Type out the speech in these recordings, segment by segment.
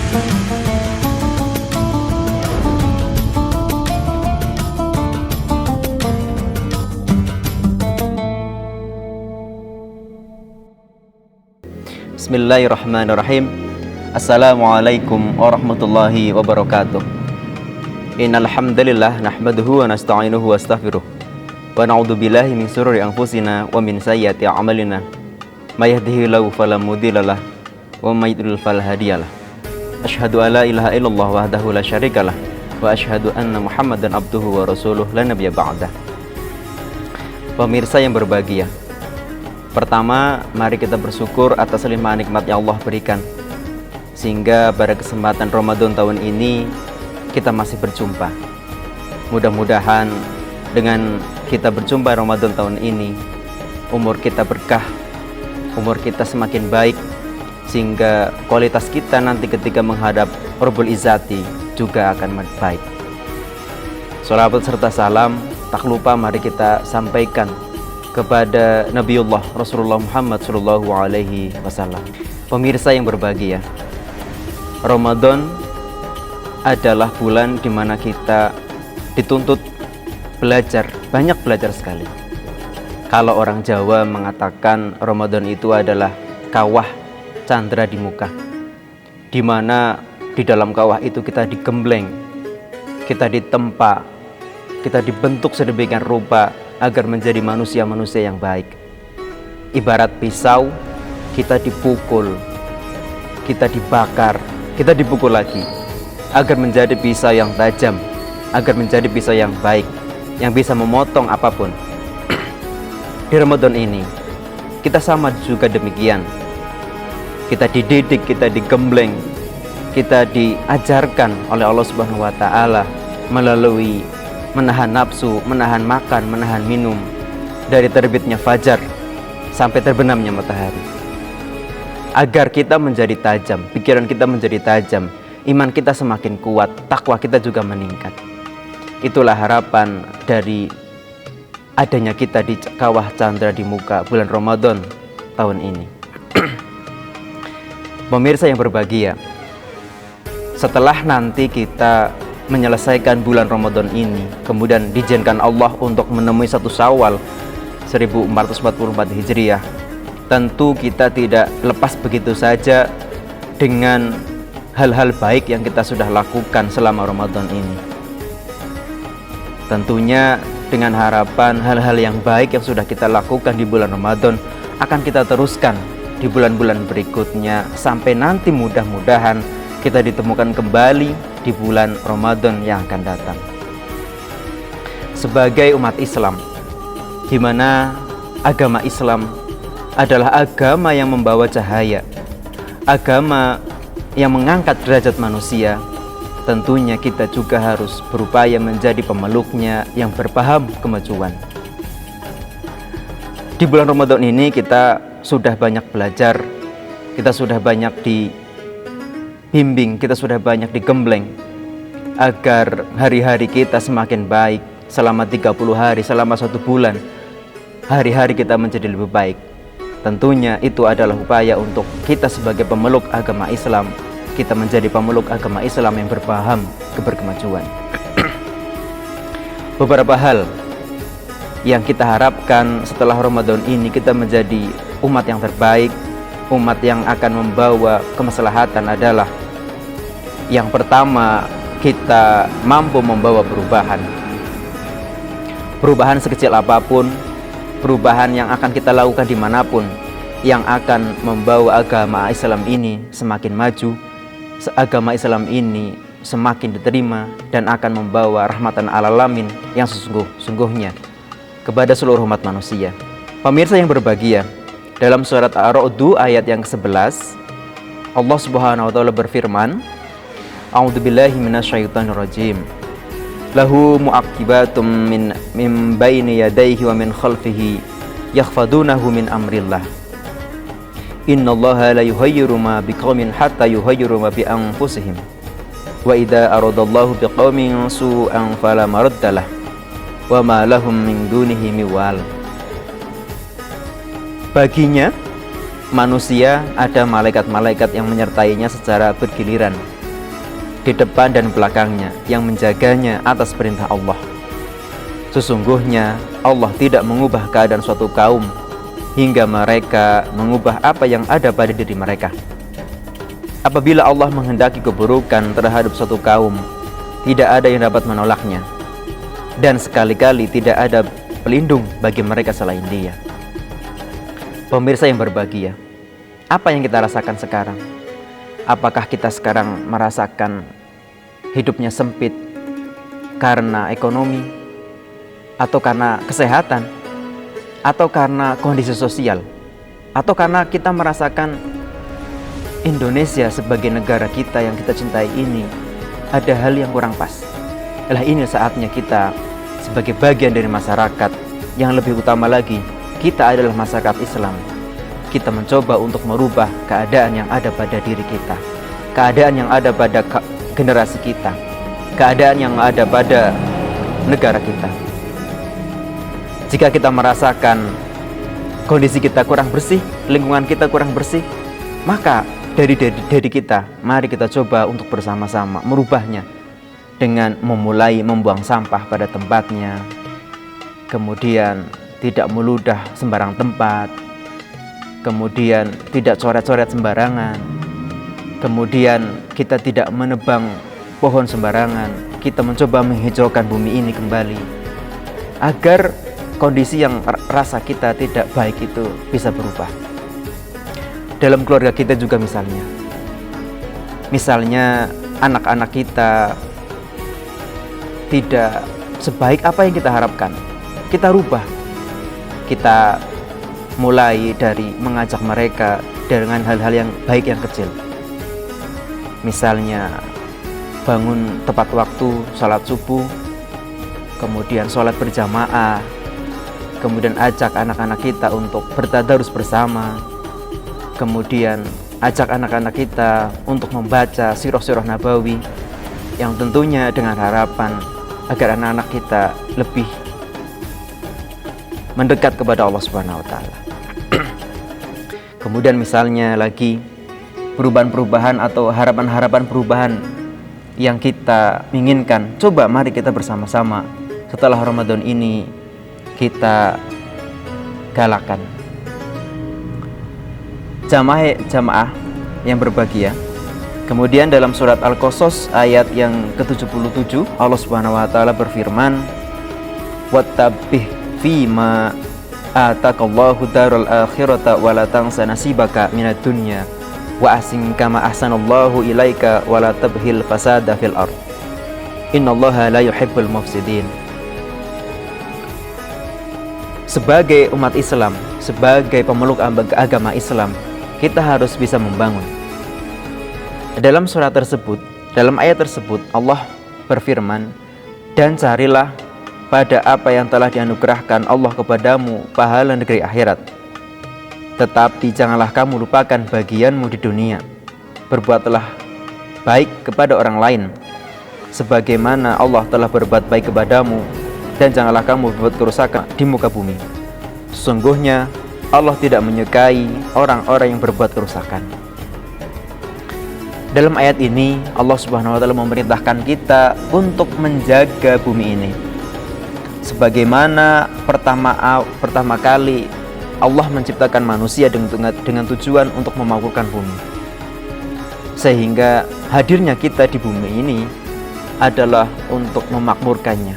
Bismillahirrahmanirrahim. Assalamualaikum warahmatullahi wabarakatuh. Innal hamdalillah nahmaduhu wa nasta'inuhu wa nastaghfiruh wa na'udzu billahi min shururi anfusina wa min sayyiati a'malina. May yahdihillahu fala mudhillalah wa may yudlil fala hadiyalah. Asyhadu an la ilaha illallah wahdahu la syarikalah wa asyhadu anna Muhammadan abduhu wa rasuluh la nabiyya ba'dah. Pemirsa yang berbahagia, pertama, mari kita bersyukur atas limpahan nikmat yang Allah berikan, sehingga pada kesempatan Ramadan tahun ini kita masih berjumpa. Mudah-mudahan dengan kita berjumpa Ramadan tahun ini, umur kita berkah, umur kita semakin baik, sehingga kualitas kita nanti ketika menghadap Rabbul Izzati juga akan baik. Sholawat serta salam tak lupa mari kita sampaikan kepada Nabiullah Rasulullah Muhammad Sallallahu Alaihi Wasallam. Pemirsa yang berbahagia, Ramadan adalah bulan di mana kita dituntut belajar, banyak belajar sekali. Kalau orang Jawa mengatakan Ramadan itu adalah kawah candra di muka, di mana di dalam kawah itu kita digembleng, kita ditempa, kita dibentuk sedemikian rupa agar menjadi manusia-manusia yang baik. Ibarat pisau, kita dipukul, kita dibakar, kita dipukul lagi agar menjadi pisau yang tajam, agar menjadi pisau yang baik, yang bisa memotong apapun. Di Ramadan ini kita sama juga demikian. Kita dididik, kita digembleng, kita diajarkan oleh Allah Subhanahu wa taala melalui menahan nafsu, menahan makan, menahan minum, dari terbitnya fajar sampai terbenamnya matahari, agar kita menjadi tajam, pikiran kita menjadi tajam, iman kita semakin kuat, takwa kita juga meningkat. Itulah harapan dari adanya kita di kawah candra di muka bulan Ramadan tahun ini. Pemirsa yang berbahagia, setelah nanti kita menyelesaikan bulan Ramadan ini, kemudian diizinkan Allah untuk menemui 1 Syawal 1444 Hijriah, tentu kita tidak lepas begitu saja dengan hal-hal baik yang kita sudah lakukan selama Ramadan ini. Tentunya dengan harapan hal-hal yang baik yang sudah kita lakukan di bulan Ramadan akan kita teruskan di bulan-bulan berikutnya, sampai nanti mudah-mudahan kita ditemukan kembali di bulan Ramadan yang akan datang. Sebagai umat Islam, di mana agama Islam adalah agama yang membawa cahaya, agama yang mengangkat derajat manusia, tentunya kita juga harus berupaya menjadi pemeluknya yang berpaham kemajuan. Di bulan Ramadan ini kita sudah banyak belajar, kita sudah banyak dibimbing, kita sudah banyak digembleng agar hari-hari kita semakin baik. Selama 30 hari, selama 1 bulan, hari-hari kita menjadi lebih baik. Tentunya itu adalah upaya untuk kita sebagai pemeluk agama Islam, kita menjadi pemeluk agama Islam yang berpaham keberkemajuan. Beberapa hal yang kita harapkan setelah Ramadan ini, kita menjadi umat yang terbaik, umat yang akan membawa kemaslahatan adalah: yang pertama, kita mampu membawa perubahan. Perubahan sekecil apapun, perubahan yang akan kita lakukan dimanapun, yang akan membawa agama Islam ini semakin maju, agama Islam ini semakin diterima, dan akan membawa rahmatan alamin yang sesungguh-sungguhnya kepada seluruh umat manusia. Pemirsa yang berbahagia, dalam surat Ar-Ra'd ayat yang ke-11, Allah Subhanahu wa taala berfirman, A'udzubillahi minasyaitonirrajim. Lahu mu'aqibatum min baini yadayhi wa min khalfihi yakhfadunahu min amrillah. Innallaha la yughayyiru ma biqaumin hatta yughayyiru ma bi anfusihim. Wa idza aradallahu biqaumin su'an fala maraddalah wa ma lahum min dunihi miwal. Baginya manusia ada malaikat-malaikat yang menyertainya secara bergiliran. di depan dan belakangnya yang menjaganya atas perintah Allah. Sesungguhnya Allah tidak mengubah keadaan suatu kaum hingga mereka mengubah apa yang ada pada diri mereka. Apabila Allah menghendaki keburukan terhadap suatu kaum, tidak ada yang dapat menolaknya, dan sekali-kali tidak ada pelindung bagi mereka selain Dia. Pemirsa yang berbahagia, apa yang kita rasakan sekarang? Apakah kita sekarang merasakan hidupnya sempit karena ekonomi, atau karena kesehatan, atau karena kondisi sosial, atau karena kita merasakan Indonesia sebagai negara kita yang kita cintai ini ada hal yang kurang pas? Ini saatnya kita sebagai bagian dari masyarakat, yang lebih utama lagi kita adalah masyarakat Islam, kita mencoba untuk merubah keadaan yang ada pada diri kita, keadaan yang ada pada generasi kita, keadaan yang ada pada negara kita. Jika kita merasakan kondisi kita kurang bersih, lingkungan kita kurang bersih, maka dari kita, mari kita coba untuk bersama-sama merubahnya dengan memulai membuang sampah pada tempatnya, kemudian tidak meludah sembarang tempat, kemudian tidak coret-coret sembarangan, kemudian kita tidak menebang pohon sembarangan, kita mencoba menghijaukan bumi ini kembali, agar kondisi yang rasa kita tidak baik itu bisa berubah. Dalam keluarga kita juga misalnya anak-anak kita tidak sebaik apa yang kita harapkan, kita rubah. Kita mulai dari mengajak mereka dengan hal-hal yang baik yang kecil. Misalnya bangun tepat waktu, sholat subuh, kemudian sholat berjamaah, kemudian ajak anak-anak kita untuk bertadarus bersama, kemudian ajak anak-anak kita untuk membaca sirah-sirah nabawi, yang tentunya dengan harapan agar anak-anak kita lebih mendekat kepada Allah Subhanahu wa Ta'ala. Kemudian misalnya lagi perubahan-perubahan atau harapan-harapan perubahan yang kita inginkan, coba mari kita bersama-sama setelah Ramadan ini kita galakan. Jamaah yang berbahagia, kemudian dalam surat Al-Qasas ayat yang ke-77 Allah Subhanahu wa Ta'ala berfirman, "Wattabih fima ataqallahu darul akhirata wa la tansa nasibaka minad dunya wa ahsin kama ahsanallahu ilaika wa la tabghil fasada fil ard innallaha la yuhibbul mufsidin." Sebagai umat Islam, sebagai pemeluk agama Islam, kita harus bisa membangun. Dalam surat tersebut, dalam ayat tersebut Allah berfirman, "Dan carilah pada apa yang telah dianugerahkan Allah kepadamu pahala negeri akhirat. Tetapi janganlah kamu lupakan bagianmu di dunia. Berbuatlah baik kepada orang lain sebagaimana Allah telah berbuat baik kepadamu, dan janganlah kamu berbuat kerusakan di muka bumi. Sesungguhnya Allah tidak menyukai orang-orang yang berbuat kerusakan." Dalam ayat ini Allah Subhanahu wa Ta'ala memerintahkan kita untuk menjaga bumi ini. Sebagaimana pertama kali Allah menciptakan manusia dengan tujuan untuk memakmurkan bumi, sehingga hadirnya kita di bumi ini adalah untuk memakmurkannya,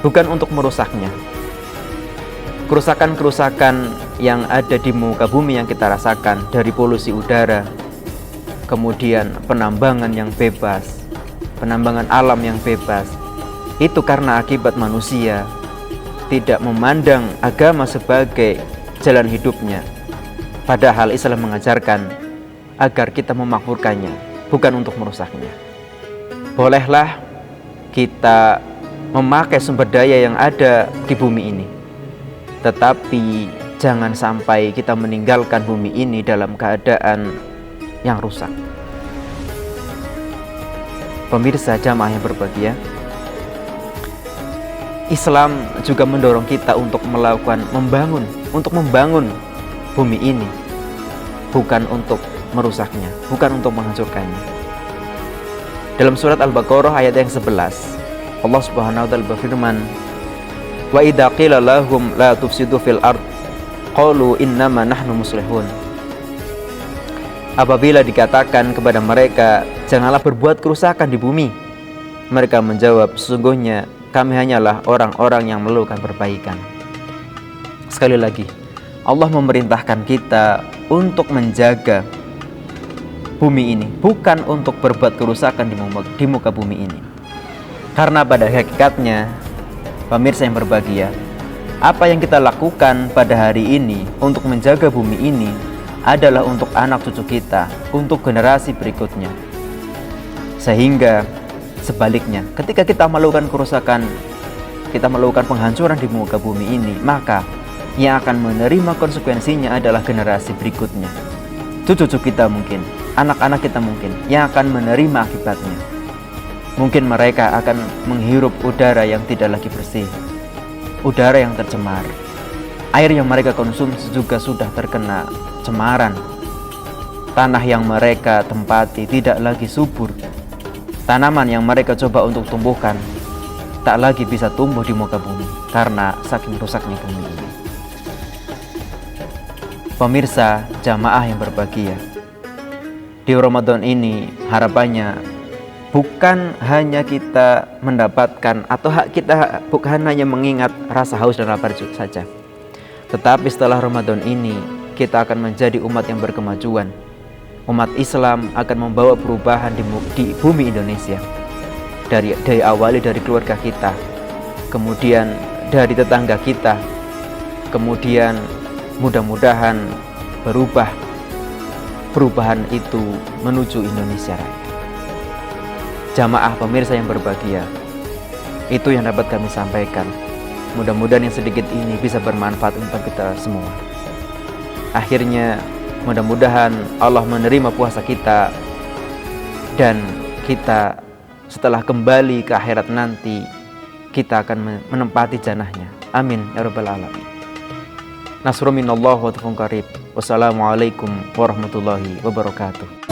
bukan untuk merusaknya. Kerusakan-kerusakan yang ada di muka bumi yang kita rasakan, dari polusi udara, kemudian penambangan yang bebas, penambangan alam yang bebas, itu karena akibat manusia tidak memandang agama sebagai jalan hidupnya. Padahal Islam mengajarkan agar kita memakmurkannya, bukan untuk merusaknya. Bolehlah kita memakai sumber daya yang ada di bumi ini, tetapi jangan sampai kita meninggalkan bumi ini dalam keadaan yang rusak. Pemirsa jamaah yang berbahagia, Islam juga mendorong kita untuk membangun bumi ini, bukan untuk merusaknya, bukan untuk menghancurkannya. Dalam surat Al-Baqarah ayat yang 11, Allah Subhanahu wa taala berfirman, "Wa idza qila lahum la tufsidu fil ard qalu innama nahnu muslihun." Apabila dikatakan kepada mereka, janganlah berbuat kerusakan di bumi, mereka menjawab, sesungguhnya kami hanyalah orang-orang yang melakukan perbaikan. Sekali lagi, Allah memerintahkan kita untuk menjaga bumi ini, bukan untuk berbuat kerusakan di muka bumi ini. Karena pada hakikatnya, pemirsa yang berbahagia, apa yang kita lakukan pada hari ini untuk menjaga bumi ini adalah untuk anak cucu kita, untuk generasi berikutnya. Sehingga sebaliknya, ketika kita melakukan kerusakan, kita melakukan penghancuran di muka bumi ini, maka yang akan menerima konsekuensinya adalah generasi berikutnya. Cucu-cucu kita mungkin, anak-anak kita mungkin, yang akan menerima akibatnya. Mungkin mereka akan menghirup udara yang tidak lagi bersih, udara yang tercemar. Air yang mereka konsumsi juga sudah terkena cemaran. Tanah yang mereka tempati tidak lagi subur. Tanaman yang mereka coba untuk tumbuhkan tak lagi bisa tumbuh di muka bumi karena saking rusaknya bumi ini. Pemirsa jamaah yang berbahagia, di Ramadan ini harapannya bukan hanya kita mendapatkan atau kita bukan hanya mengingat rasa haus dan lapar saja, tetapi setelah Ramadan ini kita akan menjadi umat yang berkemajuan. Umat Islam akan membawa perubahan di bumi Indonesia. Dari awali dari keluarga kita, kemudian dari tetangga kita, kemudian mudah-mudahan perubahan itu menuju Indonesia Raya. Jamaah pemirsa yang berbahagia, itu yang dapat kami sampaikan. Mudah-mudahan yang sedikit ini bisa bermanfaat untuk kita semua. Akhirnya mudah-mudahan Allah menerima puasa kita, dan kita setelah kembali ke akhirat nanti kita akan menempati jannahnya. Amin ya rabbal alamin. Nasrun minallah wa tufun qarib. Wassalamualaikum warahmatullahi wabarakatuh.